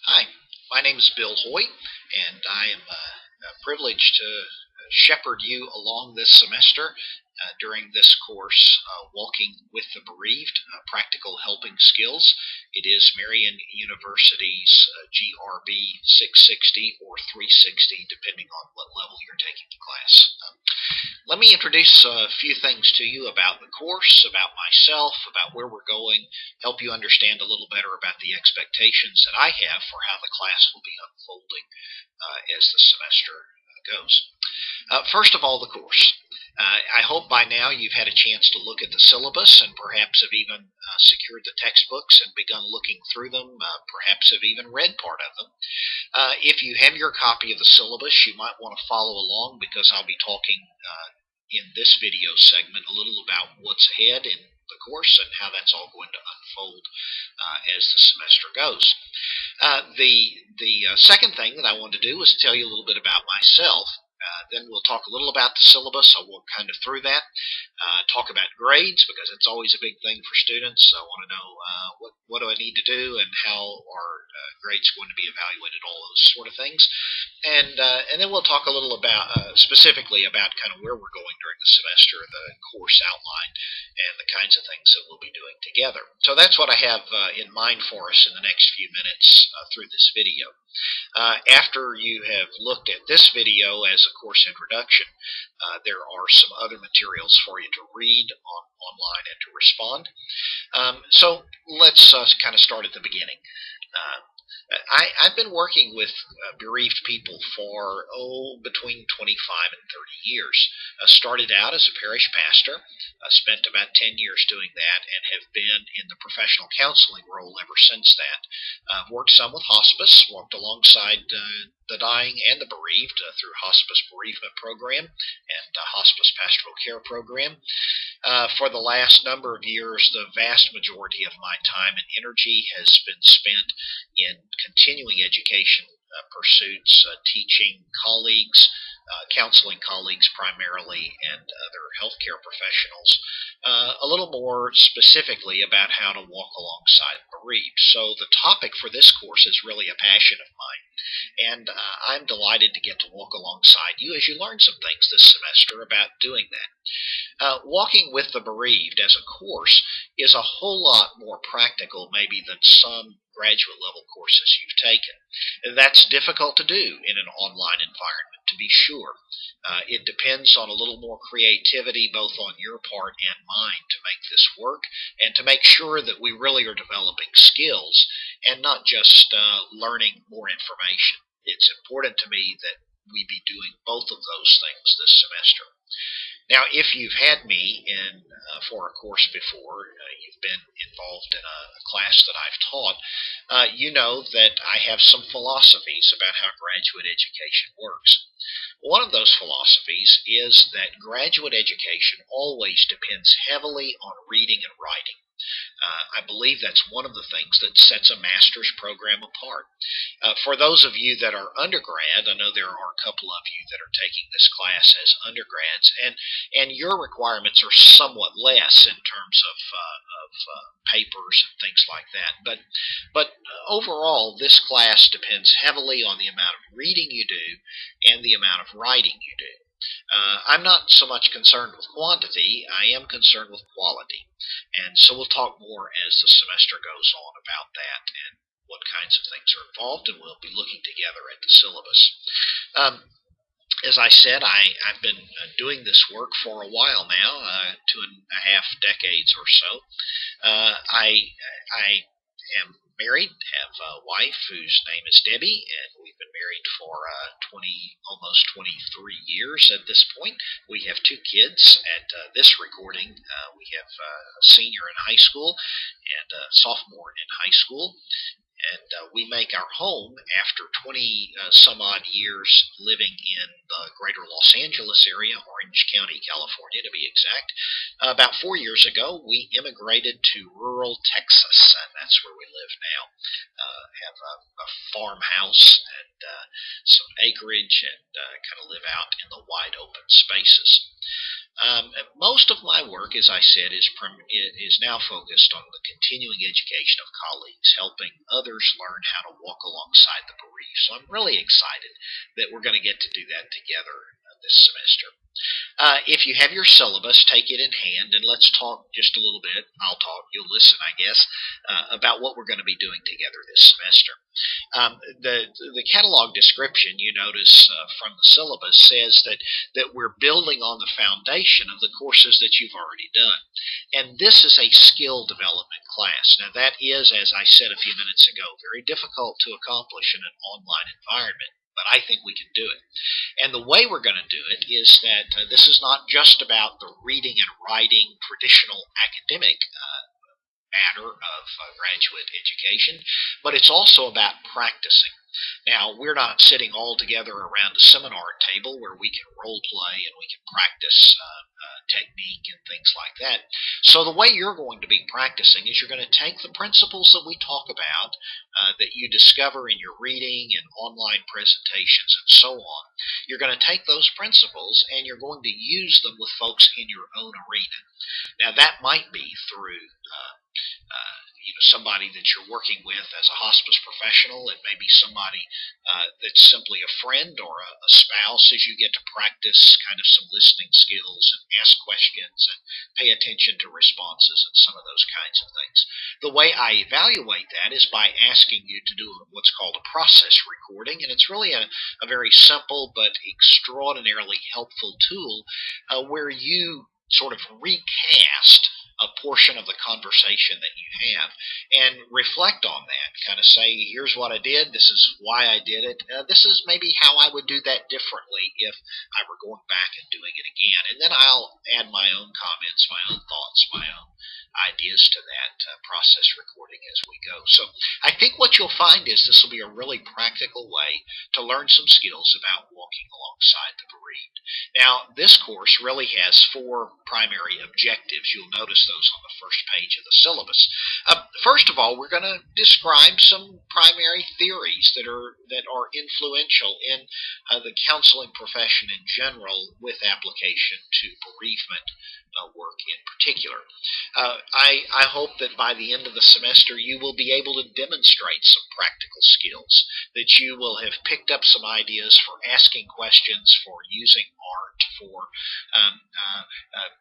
Hi, my name is Bill Hoyt, and I am privileged to shepherd you along this semester during this course, Walking with the Bereaved, Practical Helping Skills. It is Marian University's GRB 660 or 360, depending on what level you're taking the class. Let me introduce a few things to you about the course, about myself, about where we're going, help you understand a little better about the expectations that I have for how the class will be unfolding as the semester goes. First of all, the course. I hope by now you've had a chance to look at the syllabus and perhaps have even secured the textbooks and begun looking through them, perhaps have even read part of them. If you have your copy of the syllabus, you might want to follow along because I'll be talking in this video segment a little about what's ahead in the course and how that's all going to unfold as the semester goes. The second thing that I want to do is tell you a little bit about myself. Then we'll talk a little about the syllabus. I'll walk kind of through that. Talk about grades because it's always a big thing for students. I want to know what do I need to do and how are grades going to be evaluated, all those sort of things. And then we'll talk a little about specifically about kind of where we're going during the semester, the course outline, and the kinds of things that we'll be doing together. So that's what I have in mind for us in the next few minutes through this video. After you have looked at this video as a course introduction, there are some other materials for you to read online and to respond. So let's kind of start at the beginning. I've been working with bereaved people for, between 25 and 30 years. Started out as a parish pastor, spent about 10 years doing that, and have been in the professional counseling role ever since that. Worked some with hospice, worked alongside the dying and the bereaved through hospice bereavement program and hospice pastoral care program. For the last number of years, the vast majority of my time and energy has been spent in continuing education pursuits, teaching colleagues, counseling colleagues primarily, and other healthcare professionals, a little more specifically about how to walk alongside bereaved. So the topic for this course is really a passion of mine, and I'm delighted to get to walk alongside you as you learn some things this semester about doing that. Walking with the bereaved as a course is a whole lot more practical maybe than some graduate level courses you've taken. That's difficult to do in an online environment, to be sure. It depends on a little more creativity both on your part and mine to make this work and to make sure that we really are developing skills and not just learning more information. It's important to me that we be doing both of those things this semester. Now, if you've had me in for a course before, you've been involved in a class that I've taught, you know that I have some philosophies about how graduate education works. One of those philosophies is that graduate education always depends heavily on reading and writing. I believe that's one of the things that sets a master's program apart. For those of you that are undergrad, I know there are a couple of you that are taking this class as undergrads, and your requirements are somewhat less in terms of papers and things like that. But overall, this class depends heavily on the amount of reading you do and the amount of writing you do. I'm not so much concerned with quantity, I am concerned with quality. And so we'll talk more as the semester goes on about that and what kinds of things are involved, and we'll be looking together at the syllabus. As I said, I've been doing this work for a while now, 2.5 decades or so. I am married, have a wife whose name is Debbie, and we've been married for almost 23 years at this point. We have 2 kids. At this recording, we have a senior in high school and a sophomore in high school. And we make our home after 20 some odd years living in the greater Los Angeles area, Orange County, California to be exact. About 4 years ago, we immigrated to rural Texas, and that's where we live now. Have a farmhouse and some acreage and kind of live out in the wide open spaces. Most of my work, as I said, is now focused on the continuing education of colleagues, helping others learn how to walk alongside the bereaved. So I'm really excited that we're going to get to do that together this semester. If you have your syllabus, take it in hand and let's talk just a little bit. I'll talk, you'll listen, I guess, about what we're going to be doing together this semester. The catalog description, you notice from the syllabus, says that we're building on the foundation of the courses that you've already done. And this is a skill development class. Now, that is, as I said a few minutes ago, very difficult to accomplish in an online environment, but I think we can do it. And the way we're going to do it is that this is not just about the reading and writing traditional academic matter of graduate education, but it's also about practicing. Now, we're not sitting all together around a seminar table where we can role play and we can practice technique and things like that. So the way you're going to be practicing is you're going to take the principles that we talk about, that you discover in your reading and online presentations and so on. You're going to take those principles and you're going to use them with folks in your own arena. Now, that might be through somebody that you're working with as a hospice professional. It may be somebody that's simply a friend or a spouse, as you get to practice kind of some listening skills and ask questions and pay attention to responses and some of those kinds of things. The way I evaluate that is by asking you to do what's called a process recording, and it's really a very simple but extraordinarily helpful tool where you sort of recast a portion of the conversation that you have and reflect on that. Kind of say, here's what I did, this is why I did it, this is maybe how I would do that differently if I were going back and doing it again. And then I'll add my own comments, my own thoughts, my own ideas to that process recording as we go. So I think what you'll find is this will be a really practical way to learn some skills about walking alongside the bereaved. Now, this course really has 4 primary objectives. You'll notice those on the first page of the syllabus. First of all, we're going to describe some primary theories that are influential in the counseling profession in general, with application to bereavement work in particular. I hope that by the end of the semester you will be able to demonstrate some practical skills, that you will have picked up some ideas for asking questions, for using art, for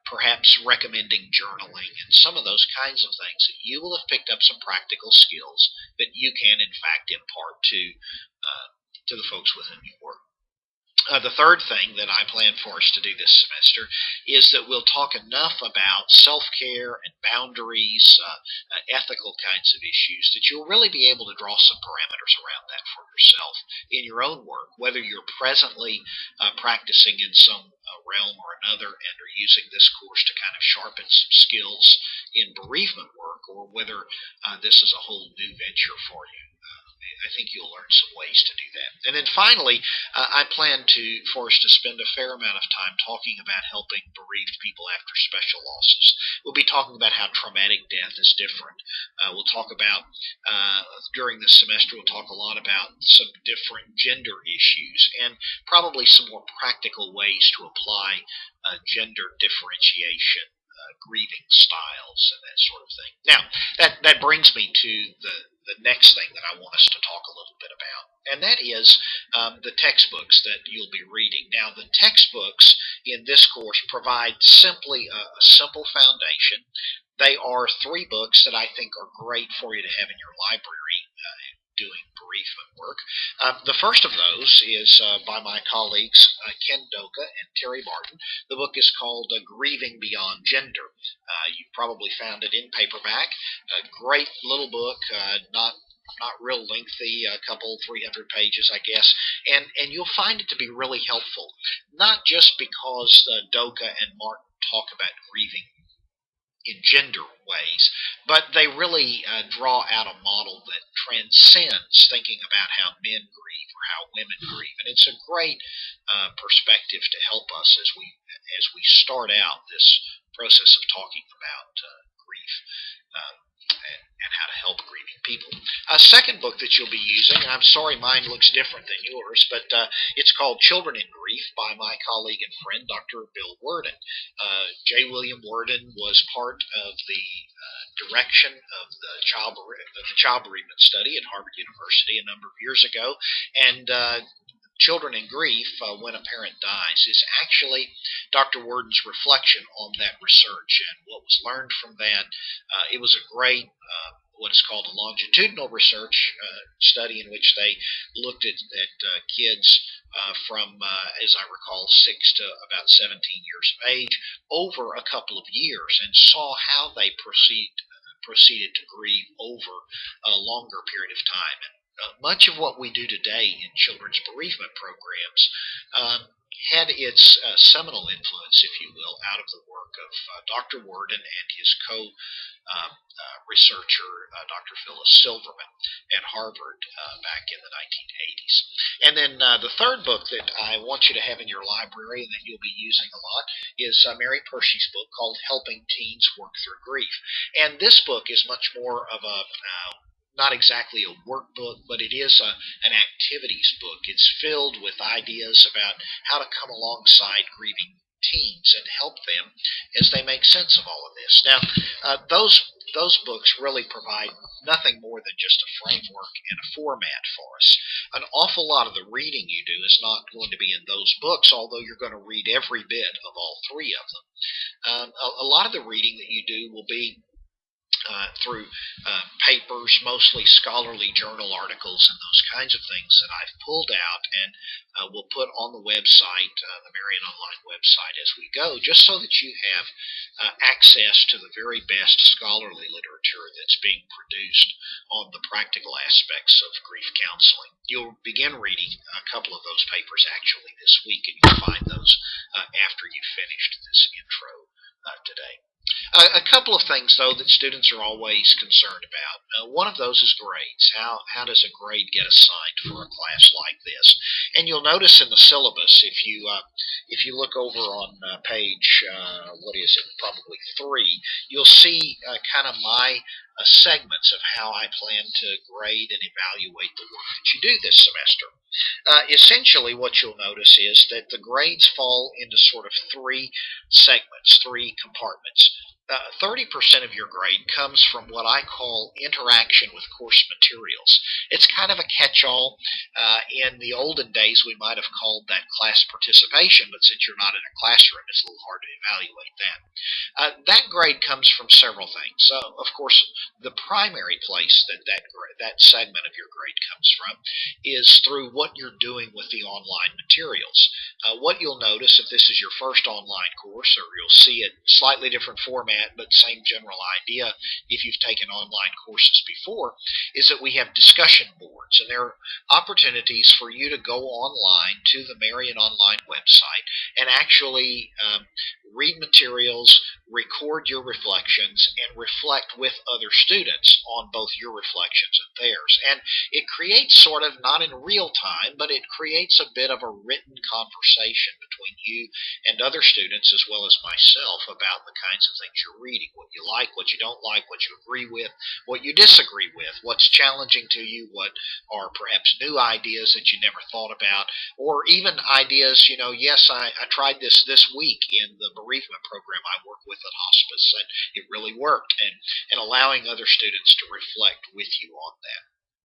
perhaps recommending journaling, and some of those kinds of things. That you will have picked up some practical skills that you can in fact impart to the folks with whom you work. The third thing that I plan for us to do this semester is that we'll talk enough about self-care and boundaries, ethical kinds of issues, that you'll really be able to draw some parameters around that for yourself in your own work, whether you're presently practicing in some realm or another and are using this course to kind of sharpen some skills in bereavement work, or whether this is a whole new venture for you. I think you'll learn some ways to do that. And then finally, I plan for us to spend a fair amount of time talking about helping bereaved people after special losses. We'll be talking about how traumatic death is different. We'll talk about, during this semester, we'll talk a lot about some different gender issues and probably some more practical ways to apply gender differentiation, grieving styles, and that sort of thing. Now, that brings me to the next thing that I want us to talk a little bit about, and that is the textbooks that you'll be reading. Now, the textbooks in this course provide simply a simple foundation. They are 3 books that I think are great for you to have in your library doing bereavement work. The first of those is by my colleagues Ken Doka and Terry Martin. The book is called Grieving Beyond Gender. You probably found it in paperback. A great little book, not real lengthy, a couple 300 pages, I guess, and you'll find it to be really helpful. Not just because Doka and Martin talk about grieving in gender ways, but they really draw out a model that transcends thinking about how men grieve or how women grieve, and it's a great perspective to help us as we start out this process of talking about grief and how to help grieving people. A second book that you'll be using, and I'm sorry mine looks different than yours, but it's called Children in Grief. Grief by my colleague and friend, Dr. Bill Worden. J. William Worden was part of the direction of the child bereavement study at Harvard University a number of years ago, and Children in Grief, When a Parent Dies, is actually Dr. Worden's reflection on that research and what was learned from that. It was a great, what is called a longitudinal research study in which they looked at kids from, as I recall, 6 to about 17 years of age over a couple of years and saw how they proceeded to grieve over a longer period of time. And much of what we do today in children's bereavement programs had its seminal influence, if you will, out of the work of Dr. Worden and his co-researcher, Dr. Phyllis Silverman at Harvard back in the 1980s. And then the third book that I want you to have in your library and that you'll be using a lot is Mary Pershey's book called Helping Teens Work Through Grief. And this book is much more of a not exactly a workbook, but it is an activities book. It's filled with ideas about how to come alongside grieving teens and help them as they make sense of all of this. Now, those books really provide nothing more than just a framework and a format for us. An awful lot of the reading you do is not going to be in those books, although you're going to read every bit of all three of them. A lot of the reading that you do will be through papers, mostly scholarly journal articles and those kinds of things that I've pulled out and will put on the website, the Marion Online website as we go, just so that you have access to the very best scholarly literature that's being produced on the practical aspects of grief counseling. You'll begin reading a couple of those papers actually this week, and you'll find those after you've finished this intro today. A couple of things, though, that students are always concerned about. One of those is grades. How does a grade get assigned for a class like this? And you'll notice in the syllabus, if you look over on page, what is it, probably 3, you'll see kind of my segments of how I plan to grade and evaluate the work that you do this semester. Essentially, what you'll notice is that the grades fall into sort of 3 segments, 3 compartments. 30% of your grade comes from what I call interaction with course materials. It's kind of a catch-all. In the olden days, we might have called that class participation, but since you're not in a classroom, it's a little hard to evaluate that. That grade comes from several things. So, of course, the primary place that segment of your grade comes from is through what you're doing with the online materials. What you'll notice if this is your first online course, or you'll see it slightly different format, but same general idea if you've taken online courses before, is that we have discussion boards, and there are opportunities for you to go online to the Marion Online website and actually read materials, record your reflections, and reflect with other students on both your reflections and theirs. And it creates sort of, not in real time, but it creates a bit of a written conversation between you and other students as well as myself about the kinds of things you're reading, what you like, what you don't like, what you agree with, what you disagree with, what's challenging to you, what are perhaps new ideas that you never thought about, or even ideas, yes, I tried this week in the bereavement program I work with at hospice, and it really worked, and allowing other students to reflect with you on that.